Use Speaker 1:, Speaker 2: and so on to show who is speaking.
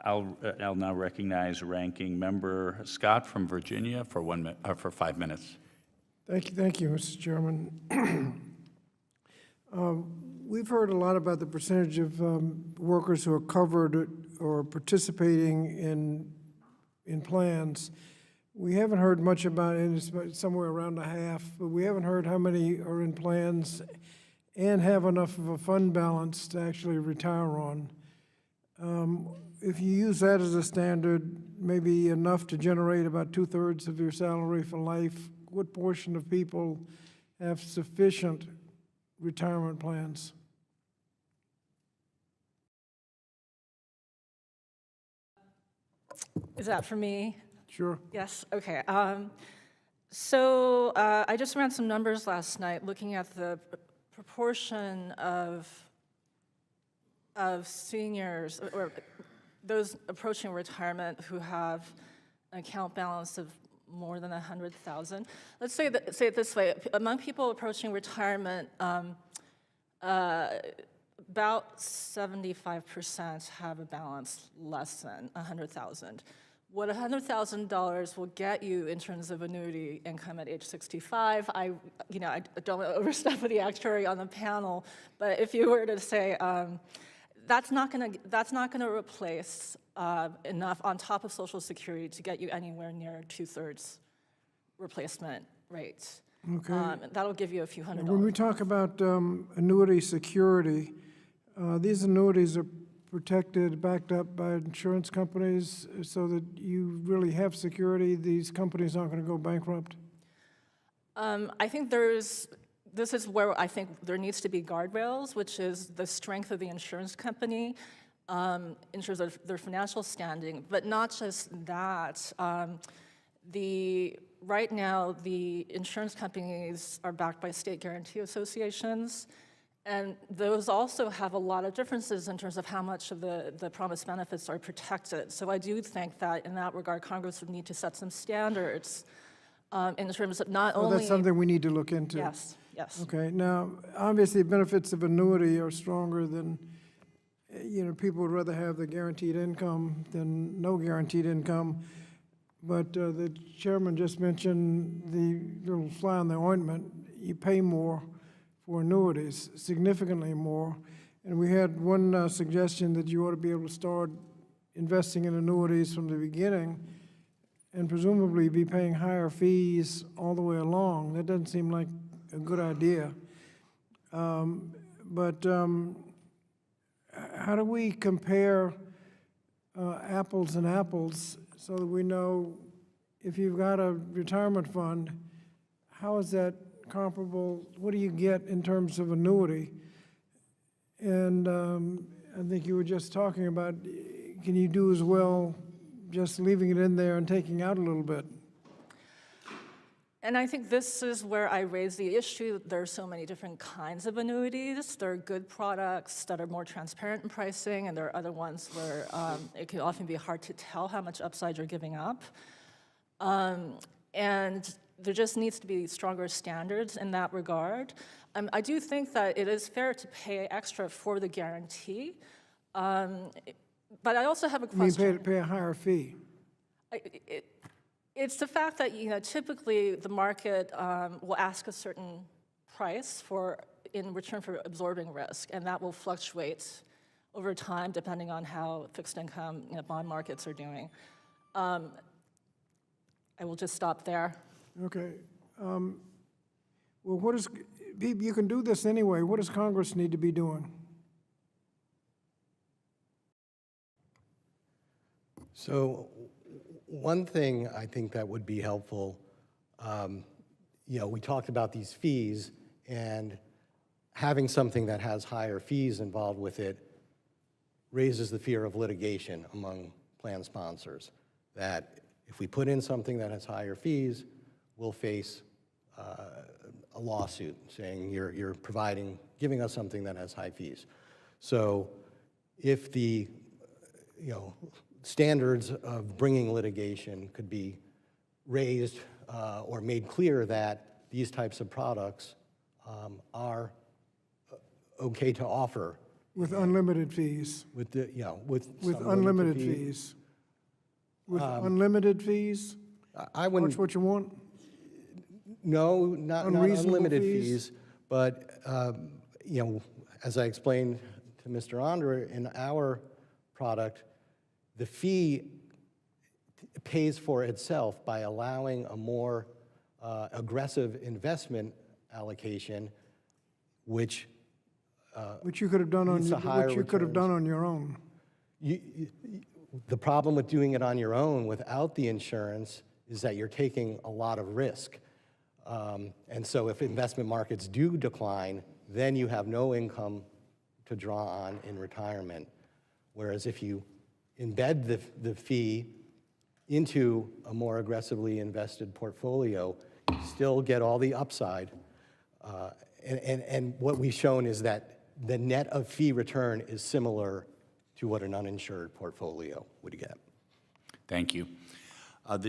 Speaker 1: I'll now recognize Ranking Member Scott from Virginia for 5 minutes.
Speaker 2: Thank you, Mr. Chairman. We've heard a lot about the percentage of workers who are covered or participating in plans. We haven't heard much about it. It's somewhere around a half, but we haven't heard how many are in plans and have enough of a fund balance to actually retire on. If you use that as a standard, maybe enough to generate about 2/3 of your salary for life, what portion of people have sufficient retirement plans?
Speaker 3: Is that for me?
Speaker 2: Sure.
Speaker 3: Yes, okay. I just ran some numbers last night looking at the proportion of seniors or those approaching retirement who have an account balance of more than 100,000. Let's say it this way: among people approaching retirement, about 75% have a balance less than 100,000. What $100,000 will get you in terms of annuity income at age 65, I don't want to overstep with the actuary on the panel, but if you were to say that's not going to replace enough on top of Social Security to get you anywhere near 2/3 replacement rate.
Speaker 2: Okay.
Speaker 3: That'll give you a few $100.
Speaker 2: When we talk about annuity security, these annuities are protected, backed up by insurance companies so that you really have security. These companies aren't going to go bankrupt.
Speaker 3: I think this is where I think there needs to be guardrails, which is the strength of the insurance company in terms of their financial standing, but not just that. Right now, the insurance companies are backed by state guarantee associations, and those also have a lot of differences in terms of how much of the promised benefits are protected. So I do think that in that regard, Congress would need to set some standards in terms of not only—
Speaker 2: That's something we need to look into.
Speaker 3: Yes, yes.
Speaker 2: Okay, now, obviously, benefits of annuity are stronger than, people would rather have the guaranteed income than no guaranteed income. But the chairman just mentioned the little fly in the ointment. You pay more for annuities, significantly more. And we had one suggestion that you ought to be able to start investing in annuities from the beginning and presumably be paying higher fees all the way along. That doesn't seem like a good idea. But how do we compare apples and apples so that we know if you've got a retirement fund, how is that comparable? What do you get in terms of annuity? And I think you were just talking about, can you do as well just leaving it in there and taking out a little bit?
Speaker 3: And I think this is where I raise the issue. There are so many different kinds of annuities. There are good products that are more transparent in pricing, and there are other ones where it can often be hard to tell how much upside you're giving up. And there just needs to be stronger standards in that regard. I do think that it is fair to pay extra for the guarantee, but I also have a question.
Speaker 2: You mean pay a higher fee?
Speaker 3: It's the fact that typically the market will ask a certain price in return for absorbing risk, and that will fluctuate over time depending on how fixed income bond markets are doing. I will just stop there.
Speaker 2: Okay. Well, you can do this anyway. What does Congress need to be doing?
Speaker 4: So one thing I think that would be helpful, we talked about these fees, and having something that has higher fees involved with it raises the fear of litigation among plan sponsors, that if we put in something that has higher fees, we'll face a lawsuit saying you're giving us something that has high fees. So if the standards of bringing litigation could be raised or made clear that these types of products are okay to offer
Speaker 2: With unlimited fees,
Speaker 4: with the, you know, with
Speaker 2: with
Speaker 4: some limited
Speaker 2: unlimited
Speaker 4: fee.
Speaker 2: fees. With unlimited fees,
Speaker 4: I wouldn't,
Speaker 2: that's what you want?
Speaker 4: no, not
Speaker 2: Unreasonable
Speaker 4: unlimited
Speaker 2: fees?
Speaker 4: fees, but, you know, as I explained to Mr. Andre, in our product, the fee pays for itself by allowing a more aggressive investment allocation, which
Speaker 2: Which you could have done on,
Speaker 4: Leads to higher
Speaker 2: which you could have
Speaker 4: returns.
Speaker 2: done on your own.
Speaker 4: the problem with doing it on your own without the insurance is that you're taking a lot of risk. And so if investment markets do decline, then you have no income to draw on in retirement. Whereas if you embed the fee into a more aggressively invested portfolio, you still get all the upside. And what we've shown is that the net of fee return is similar to what an uninsured portfolio would get.
Speaker 1: Thank you.